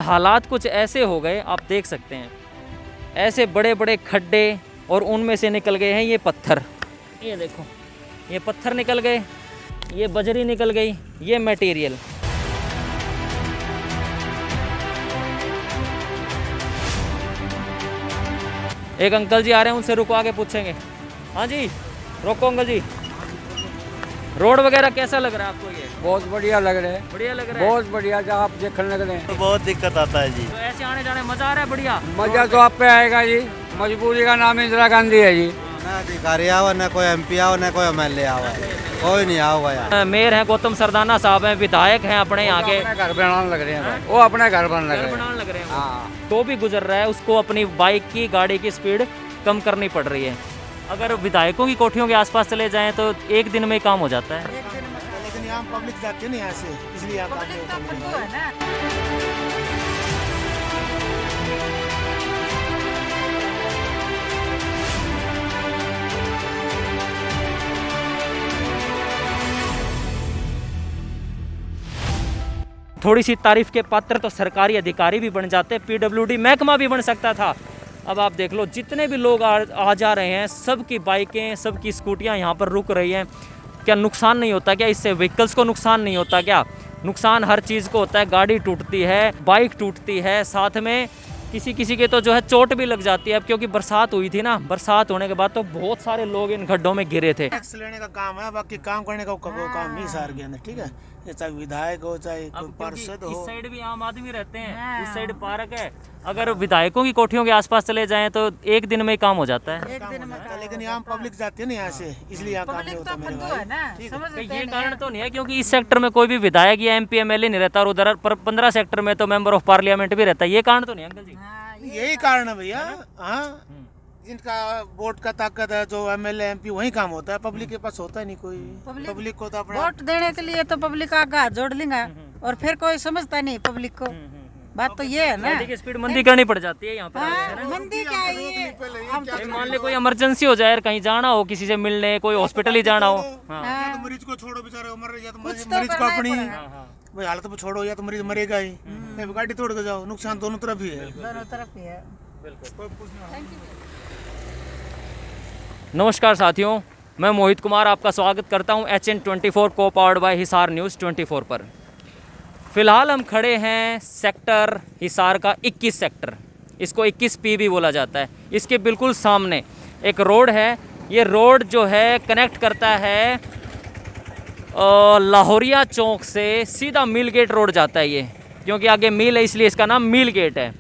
हालात कुछ ऐसे हो गए, आप देख सकते हैं, ऐसे बड़े बड़े खड्डे और उनमें से निकल गए हैं ये पत्थर। ये देखो, ये पत्थर निकल गए, ये बजरी निकल गई, ये मटेरियल। एक अंकल जी आ रहे हैं, उनसे रुको, आगे पूछेंगे। हाँ जी, रोको अंकल जी। रोड वगैरह कैसा लग रहा है आपको? ये बहुत बढ़िया लग रहे हैं। बढ़िया लग रहा है। बहुत बढ़िया, जब आप देखने लग रहे हैं तो बहुत दिक्कत आता है जी। तो ऐसे आने जाने मजा आ रहा है? बढ़िया मजा तो आप पे आएगा जी। मजबूरी का नाम इंदिरा गांधी है जी। ना अधिकारी आओ, ना कोई MP आओ, ना कोई MLA आओ, कोई नहीं आओगा यार। मेयर हैं गौतम सरदाना साहब हैं, विधायक हैं अपने यहाँ के, अपने घर बनाने लग रहे हैं, वो अपने घर बनाने लग रहे हैं। बनाने लग रहे हैं। हाँ, तो भी गुजर रहा है, उसको अपनी बाइक की, गाड़ी की स्पीड कम करनी पड़ रही है। अगर विधायकों की कोठियों के आसपास चले जाएं तो एक दिन में ही काम हो जाता है। लेकिन यहाँ पब्लिक जाती है ना यहाँ से, इसलिए यहाँ काम नहीं होता मेरे भाई। थोड़ी सी तारीफ के पात्र तो सरकारी अधिकारी भी बन जाते, PWD महकमा भी बन सकता था। अब आप देख लो, जितने भी लोग आ जा रहे हैं, सबकी बाइकें, सबकी स्कूटियां यहाँ पर रुक रही हैं। क्या नुकसान नहीं होता क्या? इससे व्हीकल्स को नुकसान नहीं होता क्या? नुकसान हर चीज़ को होता है। गाड़ी टूटती है, बाइक टूटती है, साथ में किसी के तो जो है चोट भी लग जाती है। अब क्योंकि बरसात हुई थी ना, बरसात होने के बाद तो बहुत सारे लोग इन गड्ढों में गिरे थे। टैक्स लेने का काम है, बाकी काम करने का काम नहीं शहर के अंदर, ठीक है। ये चाहे विधायक हो, चाहे कोई पार्षद हो। इस साइड भी आम आदमी रहते हैं, उस साइड पार्क है। अगर विधायकों की कोठियों के आसपास चले जाएं तो एक दिन में ही काम हो जाता है। लेकिन यहाँ पब्लिक जाती है ना यहाँ से, इसलिए यहाँ काम नहीं होता मेरे भाई। तो ये कारण तो नहीं है क्योंकि इस सेक्टर में कोई भी विधायक या MP MLA नहीं रहता, और उधर 15 सेक्टर में तो मेंबर ऑफ पार्लियामेंट भी रहता है। ये कारण तो नहीं अंकल जी? यही कारण है भैया। हाँ, जिनका वोट का ताकत है, जो MLA MP वही काम होता है, पब्लिक के पास होता ही नहीं कोई। पब्लिक को तो अपना वोट देने के लिए तो पब्लिक का हाथ जोड़ लेंगे और फिर कोई समझता नहीं पब्लिक को। बात तो ये है ना, गाड़ी की स्पीड मंदी करनी पड़ जाती है यहाँ पर। मंदी क्या है ये? हम तो मान ले कोई इमरजेंसी हो जाए, कहीं जाना हो, किसी से मिलने, कोई हॉस्पिटल ही जाना हो। हाँ। या तो मरीज को छोड़ो, बेचारे मर रहे, या तो मरीज को अपनी भाई हालत में छोड़ो, या तो मरीज मरेगा ही। नहीं, गाड़ी तोड़ के जाओ, नुकसान दोनों तरफ ही है। दोनों तरफ ही है। नमस्कार साथियों, मैं मोहित कुमार आपका स्वागत करता हूं HN24 को पावर्ड बाय हिसार न्यूज़ 24 पर। फ़िलहाल हम खड़े हैं सेक्टर हिसार का 21 सेक्टर, इसको 21P भी बोला जाता है। इसके बिल्कुल सामने एक रोड है। ये रोड जो है कनेक्ट करता है लाहौरिया चौक से सीधा मिल गेट रोड जाता है। ये क्योंकि आगे मिल है इसलिए इसका नाम मिल गेट है।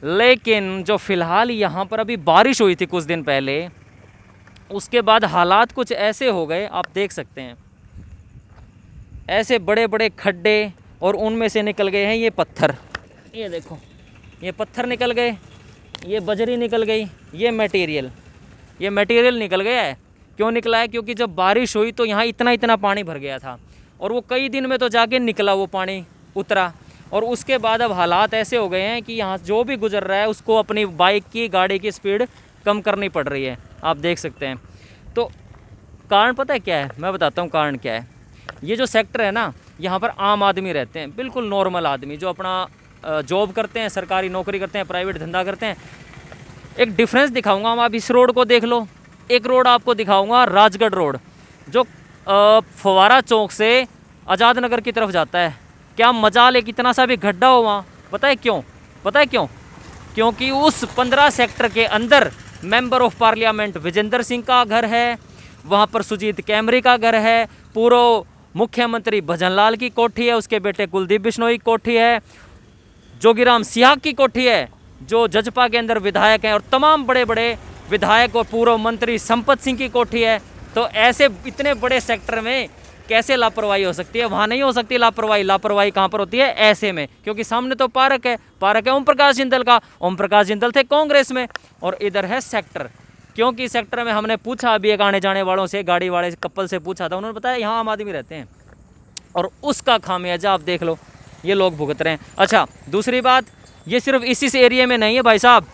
लेकिन जो फ़िलहाल यहाँ पर अभी बारिश हुई थी कुछ दिन पहले, उसके बाद हालात कुछ ऐसे हो गए, आप देख सकते हैं, ऐसे बड़े बड़े खड्डे और उनमें से निकल गए हैं ये पत्थर। ये देखो, ये पत्थर निकल गए, ये बजरी निकल गई, ये मटेरियल निकल गया है। क्यों निकला है? क्योंकि जब बारिश हुई तो यहाँ इतना पानी भर गया था, और वो कई दिन में तो जाके निकला, वो पानी उतरा। और उसके बाद अब हालात ऐसे हो गए हैं कि यहाँ जो भी गुजर रहा है उसको अपनी बाइक की, गाड़ी की स्पीड कम करनी पड़ रही है। आप देख सकते हैं। तो कारण पता है क्या है? मैं बताता हूँ कारण क्या है। ये जो सेक्टर है ना, यहाँ पर आम आदमी रहते हैं, बिल्कुल नॉर्मल आदमी जो अपना जॉब करते हैं, सरकारी नौकरी करते हैं, प्राइवेट धंधा करते हैं। एक डिफरेंस दिखाऊंगा हम, आप इस रोड को देख लो। एक रोड आपको दिखाऊंगा, राजगढ़ रोड, जो फवारा चौक से आज़ाद नगर की तरफ जाता है। क्या मजाल है, कितना सा भी गड्ढा हो वहाँ। पता है क्यों? क्योंकि उस 15 सेक्टर के अंदर member of parliament Vijendra Singh का घर है, वहाँ पर सुजीत कैमरे का घर है, पूर्व मुख्यमंत्री भजनलाल की कोठी है, उसके बेटे कुलदीप बिश्नोई की कोठी है, जोगीराम सियाग की कोठी है, जो जजपा के अंदर विधायक हैं, और तमाम बड़े बड़े विधायक और पूर्व मंत्री संपत सिंह की कोठी है। तो ऐसे इतने बड़े सेक्टर में कैसे लापरवाही हो सकती है? वहाँ नहीं हो सकती लापरवाही कहाँ पर होती है? ऐसे में, क्योंकि सामने तो पार्क है ओम प्रकाश जिंदल का। ओम प्रकाश जिंदल थे कांग्रेस में, और इधर है सेक्टर। क्योंकि सेक्टर में हमने पूछा अभी एक आने जाने वालों से, गाड़ी वाले कपल से पूछा था, उन्होंने बताया यहाँ आम आदमी रहते हैं, और उसका खामियाजा आप देख लो, ये लोग भुगत रहे हैं। अच्छा, दूसरी बात, ये सिर्फ इसी एरिया में नहीं है भाई साहब,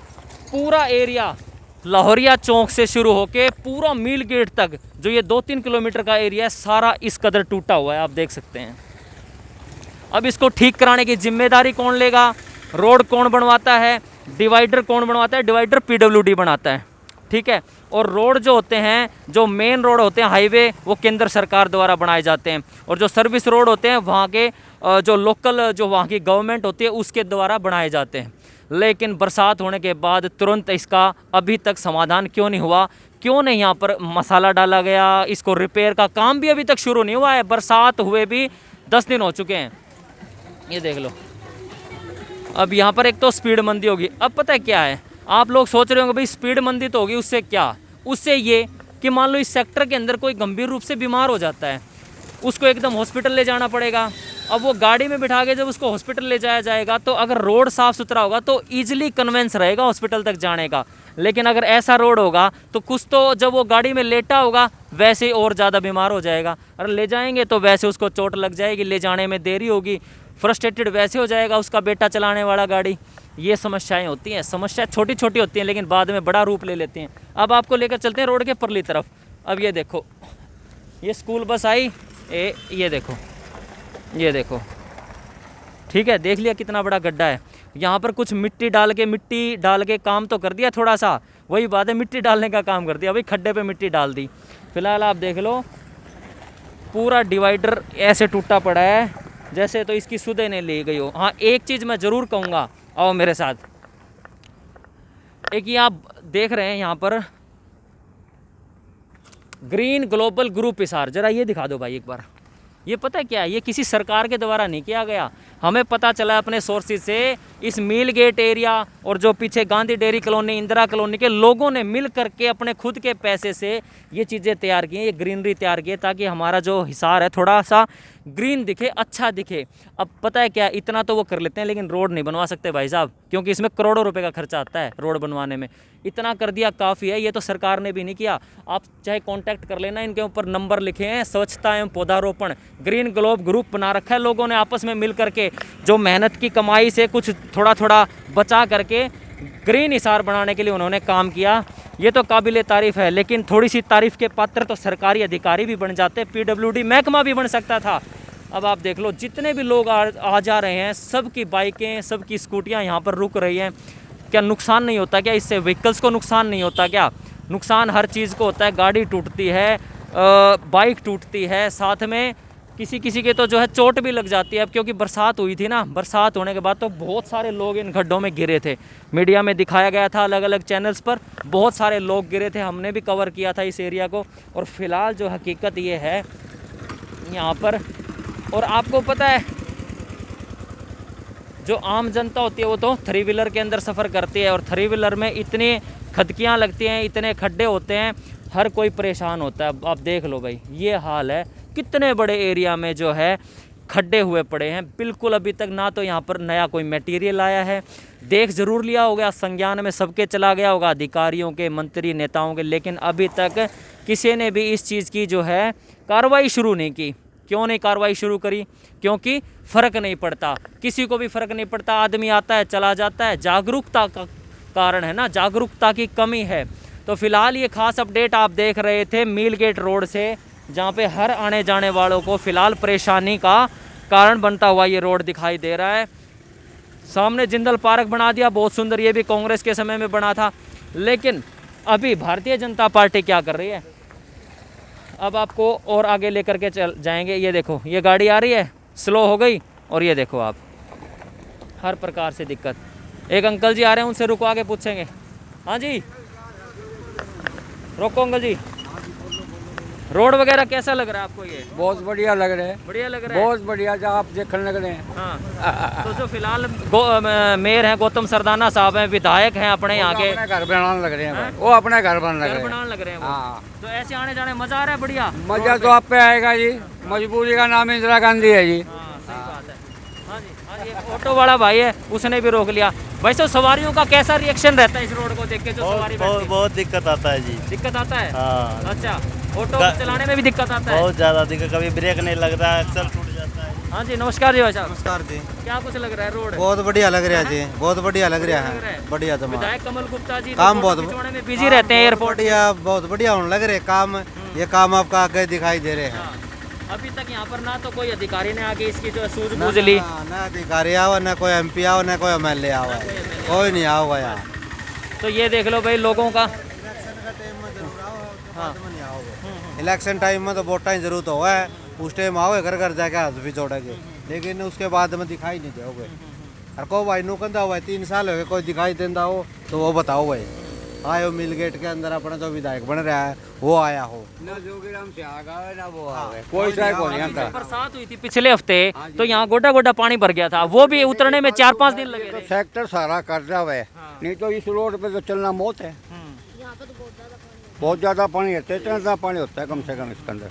पूरा एरिया लाहौरिया चौक से शुरू होके पूरा मिल गेट तक, जो ये 2-3 किलोमीटर का एरिया है, सारा इस कदर टूटा हुआ है, आप देख सकते हैं। अब इसको ठीक कराने की जिम्मेदारी कौन लेगा? रोड कौन बनवाता है, डिवाइडर कौन बनवाता है, डिवाइडर पीडब्ल्यूडी बनाता है, ठीक है। और रोड जो होते हैं, जो मेन रोड होते हैं हाईवे, वो केंद्र सरकार द्वारा बनाए जाते हैं, और जो सर्विस रोड होते हैं वहाँ के जो लोकल जो वहाँ की गवर्नमेंट होती है उसके द्वारा बनाए जाते हैं। लेकिन बरसात होने के बाद तुरंत इसका अभी तक समाधान क्यों नहीं हुआ, क्यों नहीं यहाँ पर मसाला डाला गया, इसको रिपेयर का काम भी अभी तक शुरू नहीं हुआ है। बरसात हुए भी 10 दिन हो चुके हैं, ये देख लो। अब यहाँ पर एक तो स्पीड मंदी होगी। अब पता है क्या है, आप लोग सोच रहे होंगे भाई स्पीड मंदी तो होगी, उससे क्या, उससे ये कि मान लो इस सेक्टर के अंदर कोई गंभीर रूप से बीमार हो जाता है, उसको एकदम हॉस्पिटल ले जाना पड़ेगा। अब वो गाड़ी में बिठा के जब उसको हॉस्पिटल ले जाया जाएगा तो अगर रोड साफ़ सुथरा होगा तो ईजिली कन्वेंस रहेगा हॉस्पिटल तक जाने का। लेकिन अगर ऐसा रोड होगा तो कुछ तो जब वो गाड़ी में लेटा होगा वैसे ही और ज़्यादा बीमार हो जाएगा, अगर ले जाएंगे तो वैसे उसको चोट लग जाएगी, ले जाने में देरी होगी, फ्रस्ट्रेटेड वैसे हो जाएगा उसका बेटा चलाने वाला गाड़ी। ये समस्याएं होती हैं, समस्या छोटी छोटी होती हैं लेकिन बाद में बड़ा रूप ले लेती हैं। अब आपको लेकर चलते हैं रोड के परली तरफ। अब ये देखो, ये स्कूल बस आई, ये देखो, ये देखो, ठीक है, देख लिया कितना बड़ा गड्ढा है। यहाँ पर कुछ मिट्टी डाल के काम तो कर दिया थोड़ा सा, वही बात है, मिट्टी डालने का काम कर दिया, भाई खड्डे पे मिट्टी डाल दी। फिलहाल आप देख लो पूरा डिवाइडर ऐसे टूटा पड़ा है जैसे तो इसकी सुधे नहीं ली गई हो। हाँ, एक चीज़ मैं ज़रूर कहूँगा, आओ मेरे साथ। एक ये आप देख रहे हैं यहाँ पर ग्रीन ग्लोबल ग्रुप हिसार, जरा ये दिखा दो भाई एक बार। ये पता है क्या है, ये किसी सरकार के द्वारा नहीं किया गया, हमें पता चला अपने सोर्सेज से। इस मिल गेट एरिया और जो पीछे Gandhi dairy colony, Indira colony के लोगों ने मिल करके अपने खुद के पैसे से ये चीज़ें तैयार की हैं, ये ग्रीनरी तैयार की है ताकि हमारा जो हिसार है थोड़ा सा ग्रीन दिखे, अच्छा दिखे। अब पता है क्या, इतना तो वो कर लेते हैं लेकिन रोड नहीं बनवा सकते भाई साहब, क्योंकि इसमें करोड़ों रुपए का खर्चा आता है रोड बनवाने में। इतना कर दिया काफ़ी है, ये तो सरकार ने भी नहीं किया। आप चाहे कांटेक्ट कर लेना, इनके ऊपर नंबर लिखे हैं, स्वच्छता एवं पौधारोपण ग्रीन ग्लोब ग्रुप बना रखा है लोगों ने आपस में मिल करके, जो मेहनत की कमाई से कुछ थोड़ा थोड़ा बचा करके ग्रीन हिसार बनाने के लिए उन्होंने काम किया। ये तो काबिले तारीफ़ है, लेकिन थोड़ी सी तारीफ़ के पात्र तो सरकारी अधिकारी भी बन जाते, पीडब्ल्यूडी महकमा भी बन सकता था। अब आप देख लो जितने भी लोग आ जा रहे हैं, सबकी बाइकें, सबकी स्कूटियां यहाँ पर रुक रही हैं। क्या नुकसान नहीं होता क्या इससे, व्हीकल्स को नुकसान नहीं होता क्या? नुकसान हर चीज़ को होता है, गाड़ी टूटती है, बाइक टूटती है, साथ में किसी किसी के तो जो है चोट भी लग जाती है। अब क्योंकि बरसात हुई थी ना, बरसात होने के बाद तो बहुत सारे लोग इन गड्ढों में गिरे थे, मीडिया में दिखाया गया था, अलग अलग चैनल्स पर बहुत सारे लोग गिरे थे, हमने भी कवर किया था इस एरिया को। और फिलहाल जो हकीकत ये है यहाँ पर, और आपको पता है जो आम जनता होती है वो तो 3 व्हीलर के अंदर सफ़र करती है, और 3 व्हीलर में इतनी खदकियाँ लगती हैं, इतने खड्डे होते हैं, हर कोई परेशान होता है। आप देख लो भाई, ये हाल है, कितने बड़े एरिया में जो है खड्डे हुए पड़े हैं। बिल्कुल अभी तक ना तो यहाँ पर नया कोई मटेरियल आया है, देख ज़रूर लिया होगा, संज्ञान में सबके चला गया होगा, अधिकारियों के, मंत्री, नेताओं के, लेकिन अभी तक किसी ने भी इस चीज़ की जो है कार्रवाई शुरू नहीं की। क्यों नहीं कार्रवाई शुरू करी? क्योंकि फ़र्क नहीं पड़ता, किसी को भी फ़र्क नहीं पड़ता, आदमी आता है चला जाता है। जागरूकता का कारण है ना, जागरूकता की कमी है। तो फिलहाल ये खास अपडेट आप देख रहे थे मील गेट रोड से, जहाँ पे हर आने जाने वालों को फ़िलहाल परेशानी का कारण बनता हुआ ये रोड दिखाई दे रहा है। सामने जिंदल पार्क बना दिया, बहुत सुंदर, ये भी कांग्रेस के समय में बना था। लेकिन अभी भारतीय जनता पार्टी क्या कर रही है, अब आपको और आगे लेकर के चल जाएंगे। ये देखो, ये गाड़ी आ रही है, स्लो हो गई, और ये देखो आप, हर प्रकार से दिक्कत। एक अंकल जी आ रहे हैं, उनसे रुकवा के पूछेंगे। हाँ जी, रोको अंकल जी, रोड वगैरह कैसा लग रहा है आपको? ये बहुत बढ़िया लग रहे हैं, बढ़िया लग रहा है, बहुत बढ़िया, जब आप देखने लग रहे हैं। हाँ, तो जो फिलहाल मेयर हैं गौतम सरदाना साहब हैं, विधायक हैं अपने यहाँ के, अपने घर बनाने लग रहे हैं भाई, वो अपने घर बनाने लग रहे हैं वो। हाँ, तो ऐसे आने जाने मजा आ रहा है, बढ़िया मजा तो आप पे आएगा जी। मजबूरी का नाम इंदिरा गांधी है जी। हाँ, सही बात है। हाँ जी, हाँ जी, एक ऑटो वाला भाई है, उसने भी रोक लिया। वैसे सवारियों का कैसा रिएक्शन रहता है इस रोड को देख के? जो सवारी बैठती है, बहुत दिक्कत आता है जी। दिक्कत आता है? हाँ, अच्छा, ऑटो चलाने में भी दिक्कत आता है? बहुत ज़्यादा दिक्कत, कभी ब्रेक नहीं लगता है, एक्सल टूट जाता है। हाँ जी, नमस्कार जी भाई साहब। नमस्कार जी। क्या कुछ लग रहा है रोड? बहुत बढ़िया लग रहा है जी, बहुत बढ़िया लग रहा लग रहा है, है। बढ़िया तमाम। विधायक कमल गुप्ता जी काम तो बहुत फोटो खिंचवाने में बिजी रहते हैं एयरपोर्ट। बढ़िया, बहुत बढ़िया होने लग रहे काम, ये काम आपका आगे दिखाई दे रहे हैं। अभी तक यहाँ पर ना तो कोई अधिकारी ने आके इसकी जो है सूझबूझ ली। ना अधिकारी आवा, ना कोई एमपी आवा, ना कोई एमएलए आवा, कोई नहीं आवा यार। तो ये देख लो भाई लोगों का। इलेक्शन टाइम में तो वोटा की जरूरत हुआ है, उस टाइम आओगे घर घर जाके हाथ भी जोड़ेंगे, लेकिन उसके बाद में दिखाई नहीं दोगे। और को भाई नुकंदा हुआ 3 साल हो गए, कोई दिखाई देता हो तो वो बताओ भाई। आयो मिल गेट के अंदर अपना जो विधायक बन रहा है वो आया हो ना जोगीराम से आ गए ना वो आ गए, कोई साहब को नहीं आता। बरसात हुई थी पिछले हफ्ते, तो यहाँ गोटा गोटा पानी भर गया था, वो भी उतरने में 4-5 दिन लगे तो थे। सेक्टर सारा कर्जा हुआ है, नहीं तो इस रोड पे तो चलना मौत है। बहुत ज्यादा पानी है, इतना पानी होता है कम से कम इसके अंदर।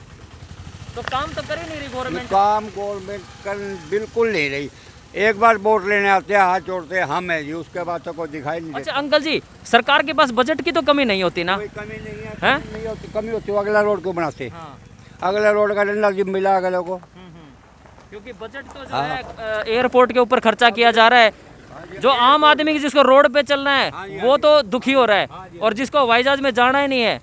तो काम तो कर ही नहीं रही गवर्नमेंट। काम गवर्नमेंट कर बिल्कुल नहीं रही। एक बार वोट लेने आते हैं, हाथ जोड़ते हैं हम है जी, उसके बाद तो कोई दिखाई नहीं अच्छा देता। अंकल जी, सरकार के पास बजट की तो कमी नहीं होती ना? कोई कमी नहीं है, हैं? कमी नहीं होती, कमी होती है अगला रोड क्यों बनाते? हाँ। अगला रोड का डंडा जिम मिला अगले को। क्योंकि बजट तो जो है एयरपोर्ट के ऊपर खर्चा किया जा रहा है, जो आम आदमी जिसको रोड पे चलना है वो तो दुखी हो रहा है, और जिसको हवाई जहाज में जाना ही नहीं है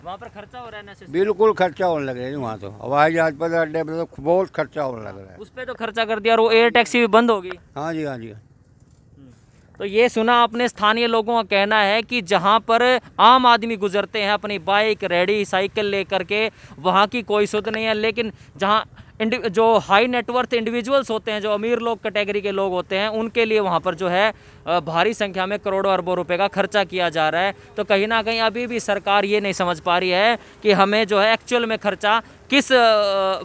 वहाँ पर खर्चा हो रहा है ना। बिल्कुल खर्चा होने लग रहा है वहाँ तो, हवाई जहाज पर अड्डे पर तो बहुत खर्चा होने लग रहा है। उस पर तो खर्चा कर दिया और वो एयर टैक्सी भी बंद होगी। हाँ जी, हाँ जी। तो ये सुना आपने, स्थानीय लोगों का कहना है कि जहाँ पर आम आदमी गुजरते हैं अपनी बाइक रेडी साइकिल लेकर के, वहाँ की कोई सुध नहीं है, लेकिन जहाँ जो हाई नेटवर्थ इंडिविजुअल्स होते हैं, जो अमीर लोग कैटेगरी के लोग होते हैं, उनके लिए वहाँ पर जो है भारी संख्या में करोड़ों अरबों रुपए का खर्चा किया जा रहा है। तो कहीं ना कहीं अभी भी सरकार ये नहीं समझ पा रही है कि हमें जो है एक्चुअल में खर्चा किस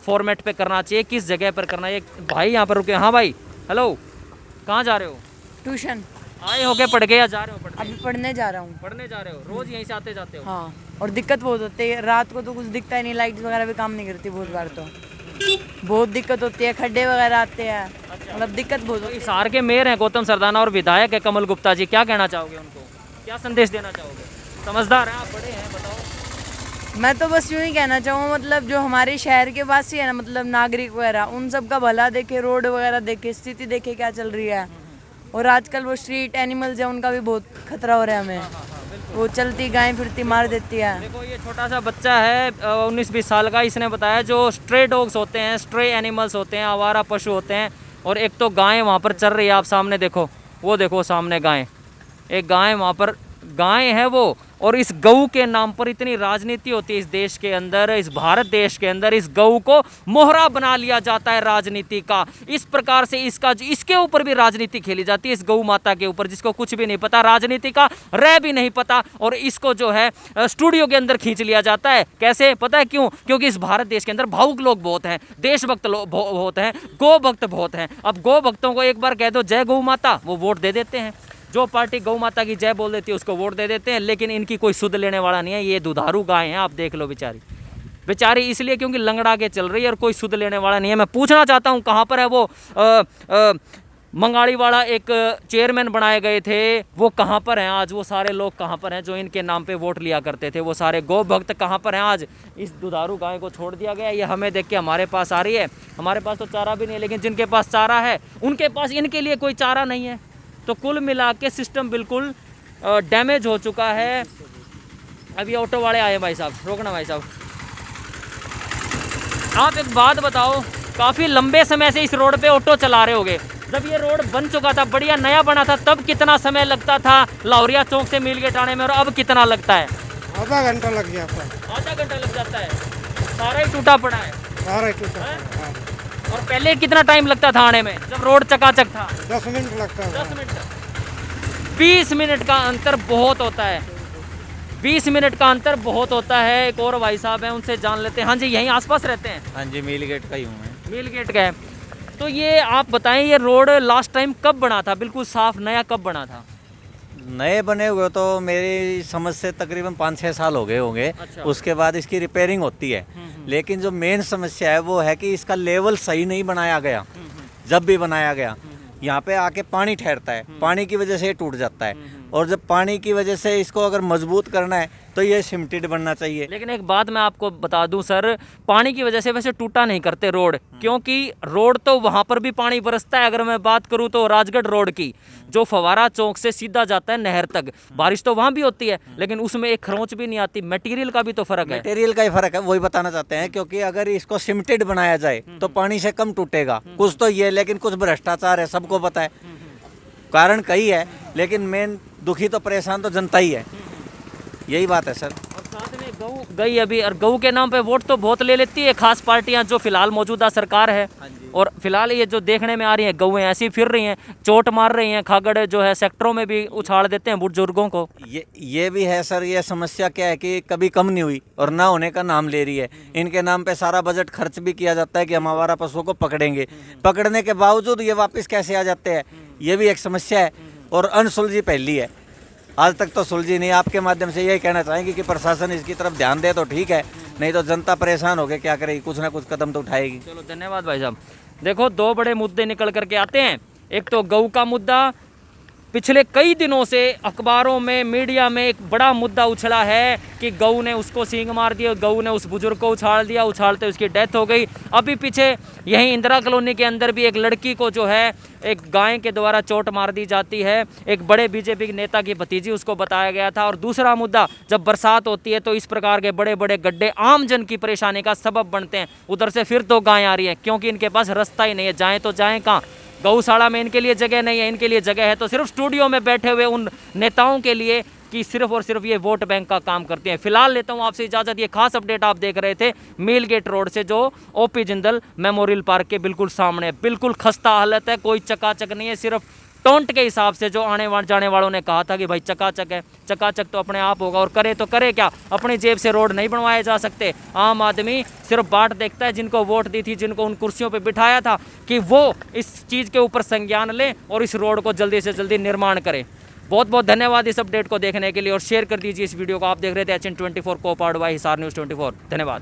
फॉर्मेट पे करना चाहिए, किस जगह पर करना है। भाई यहाँ पर रुके। हाँ भाई, हेलो, कहाँ जा रहे हो? ट्यूशन आए हो के पढ़ के या जा रहे हो पढ़ने? अभी पढ़ने जा रहा हूँ। पढ़ने जा रहे हो, रोज यहीं से आते जाते हो? हाँ, और दिक्कत बहुत होती है, रात को तो कुछ दिखता ही नहीं, लाइट वगैरह भी काम नहीं करती, बहुत बार तो बहुत दिक्कत होती है, खड्डे वगैरह आते हैं, मतलब दिक्कत बहुत होती है। हिसार के मेयर हैं गौतम सरदाना और विधायक है कमल गुप्ता जी, क्या कहना चाहोगे उनको, क्या संदेश देना चाहोगे? समझदार हैं आप, बड़े हैं, बताओ। मैं तो बस यूँ ही कहना चाहूँगा, मतलब जो हमारे शहर के वासी है ना, मतलब नागरिक वगैरह, उन सब का भला देखे, रोड वगैरह देखे, स्थिति देखे क्या चल रही है। और आजकल वो स्ट्रीट एनिमल्स है, उनका भी बहुत खतरा हो रहा है हमें। वो चलती गाय फिरती मार देती है। देखो ये छोटा सा बच्चा है 19-20 साल का, इसने बताया जो स्ट्रे डॉग्स होते हैं, स्ट्रे एनिमल्स होते हैं, आवारा पशु होते हैं, और एक तो गाय वहाँ पर चल रही है, आप सामने देखो, वो देखो सामने गाय, एक गाय वहाँ पर गाय है वो। और इस गऊ के नाम पर इतनी राजनीति होती है इस देश के अंदर, इस भारत देश के अंदर, इस गऊ को मोहरा बना लिया जाता है राजनीति का। इस प्रकार से इसके ऊपर भी राजनीति खेली जाती है, इस गऊ माता के ऊपर, जिसको कुछ भी नहीं पता, राजनीति का रह भी नहीं पता, और इसको जो है स्टूडियो के अंदर खींच लिया जाता है। कैसे पता है क्यों? क्योंकि इस भारत देश के अंदर भावुक लोग बहुत हैं, देशभक्त लोग बहुत हैं, गौ भक्त बहुत हैं। अब गौ भक्तों को एक बार कह दो जय गौ माता, वो वोट दे देते हैं। जो पार्टी गौ माता की जय बोल देती है उसको वोट दे देते हैं, लेकिन इनकी कोई सुध लेने वाला नहीं है। ये दुधारू गाय हैं, आप देख लो, बेचारी इसलिए क्योंकि लंगड़ा के चल रही है और कोई सुध लेने वाला नहीं है। मैं पूछना चाहता हूँ कहाँ पर है वो मंगाड़ी वाला एक चेयरमैन बनाए गए थे, वो कहाँ पर हैं आज? वो सारे लोग कहाँ पर हैं जो इनके नाम पे वोट लिया करते थे? वो सारे गौ भक्त कहाँ पर हैं आज? इस दुधारू गाय को छोड़ दिया गया। ये हमें देख के हमारे पास आ रही है, हमारे पास तो चारा भी नहीं है, लेकिन जिनके पास चारा है उनके पास इनके लिए कोई चारा नहीं है। तो कुल मिला के सिस्टम बिल्कुल डैमेज हो चुका है। अभी ऑटो वाले आए, भाई साहब रोकना, भाई साहब आप एक बात बताओ, काफ़ी लंबे समय से इस रोड पे ऑटो चला रहे होगे, जब ये रोड बन चुका था, बढ़िया नया बना था, तब कितना समय लगता था लाहौरिया चौक से मीलगेट आने में, और अब कितना लगता है? आधा घंटा लग जाता है। आधा घंटा लग जाता है, सारा ही टूटा पड़ा है। सारा ही टूटा है। हाँ। और पहले कितना टाइम लगता था आने में जब रोड चकाचक था? 10 मिनट लगता है। 10 मिनट, 20 मिनट का अंतर बहुत होता है, 20 मिनट का अंतर बहुत होता है। एक और भाई साहब हैं, उनसे जान लेते हैं। हाँ जी, यहीं आसपास रहते हैं? हाँ जी, मील गेट का ही हूँ मैं। मील गेट का है। तो ये आप बताएं, ये रोड लास्ट टाइम कब बना था, बिल्कुल साफ नया कब बना था? नए बने हुए तो मेरी समझ से तकरीबन 5-6 साल हो गए होंगे। अच्छा। उसके बाद इसकी रिपेयरिंग होती है, लेकिन जो मेन समस्या है वो है कि इसका लेवल सही नहीं बनाया गया। जब भी बनाया गया यहाँ पे आके पानी ठहरता है, पानी की वजह से ये टूट जाता है। और जब पानी की वजह से इसको अगर मजबूत करना है तो ये सिमटेड बनना चाहिए। लेकिन एक बात मैं आपको बता दूं सर, पानी की वजह से वैसे टूटा नहीं करते रोड, क्योंकि रोड तो वहां पर भी पानी बरसता है। अगर मैं बात करूं तो राजगढ़ रोड की, जो फवारा चौक से सीधा जाता है नहर तक, बारिश तो वहां भी होती है लेकिन उसमें एक खरोंच भी नहीं आती। मटेरियल का भी तो फर्क है। मटेरियल का ही फर्क है, वही बताना चाहते हैं, क्योंकि अगर इसको सिमटेड बनाया जाए तो पानी से कम टूटेगा। कुछ तो ये, लेकिन कुछ भ्रष्टाचार है, सबको पता है, कारण कई है, लेकिन मेन दुखी तो परेशान तो जनता ही है, यही बात है सर। और साथ में गऊ गई अभी, और गऊ के नाम पे वोट तो बहुत ले लेती है खास पार्टियां जो फिलहाल मौजूदा सरकार है। और फिलहाल ये जो देखने में आ रही हैं गऊएं ऐसी फिर रही हैं, चोट मार रही हैं, खागड़ जो है सेक्टरों में भी उछाल देते हैं बुजुर्गों को। ये भी है सर, ये समस्या क्या है कि कभी कम नहीं हुई और ना होने का नाम ले रही है। इनके नाम पे सारा बजट खर्च भी किया जाता है कि हम आवारा पशुओं को पकड़ेंगे, पकड़ने के बावजूद ये वापस कैसे आ जाते हैं, ये भी एक समस्या है और अनसुलझी पहली है, आज तक तो सुलझी नहीं। आपके माध्यम से यही कहना चाहेंगे कि प्रशासन इसकी तरफ ध्यान दे तो ठीक है, नहीं तो जनता परेशान हो गई क्या करेगी, कुछ ना कुछ कदम तो उठाएगी। चलो धन्यवाद भाई साहब। देखो दो बड़े मुद्दे निकल करके आते हैं, एक तो गऊ का मुद्दा, पिछले कई दिनों से अखबारों में मीडिया में एक बड़ा मुद्दा उछला है कि गऊ ने उसको सींग मार दिया, गऊ ने उस बुजुर्ग को उछाल दिया, उछालते उसकी डेथ हो गई। अभी पीछे यहीं इंदिरा कॉलोनी के अंदर भी एक लड़की को जो है एक गाय के द्वारा चोट मार दी जाती है, एक बड़े बीजेपी नेता की भतीजी उसको बताया गया था। और दूसरा मुद्दा, जब बरसात होती है तो इस प्रकार के बड़े बड़े गड्ढे आम जन की परेशानी का सबब बनते हैं। उधर से फिर तो गाय आ रही है क्योंकि इनके पास रास्ता ही नहीं है, जाएँ तो जाएँ कहाँ। गौशाला में इनके लिए जगह नहीं है, इनके लिए जगह है तो सिर्फ स्टूडियो में बैठे हुए उन नेताओं के लिए कि सिर्फ और सिर्फ ये वोट बैंक का काम करते हैं। फिलहाल लेता हूँ आपसे इजाज़त। ये खास अपडेट आप देख रहे थे मिल गेट रोड से, जो ओपी जिंदल मेमोरियल पार्क के बिल्कुल सामने। बिल्कुल खस्ता हालत है, कोई चकाचक नहीं है, सिर्फ टोंट के हिसाब से जो आने जाने वालों ने कहा था कि भाई चकाचक है, चकाचक तो अपने आप होगा। और करे तो करे क्या, अपनी जेब से रोड नहीं बनवाए जा सकते। आम आदमी सिर्फ बाट देखता है, जिनको वोट दी थी, जिनको उन कुर्सियों पे बिठाया था, कि वो इस चीज़ के ऊपर संज्ञान लें और इस रोड को जल्दी से जल्दी निर्माण करें। बहुत बहुत धन्यवाद इस अपडेट को देखने के लिए और शेयर कर दीजिए इस वीडियो को। आप देख रहे थे HN24 को पावर्ड बाय हिसार न्यूज़ 24। धन्यवाद।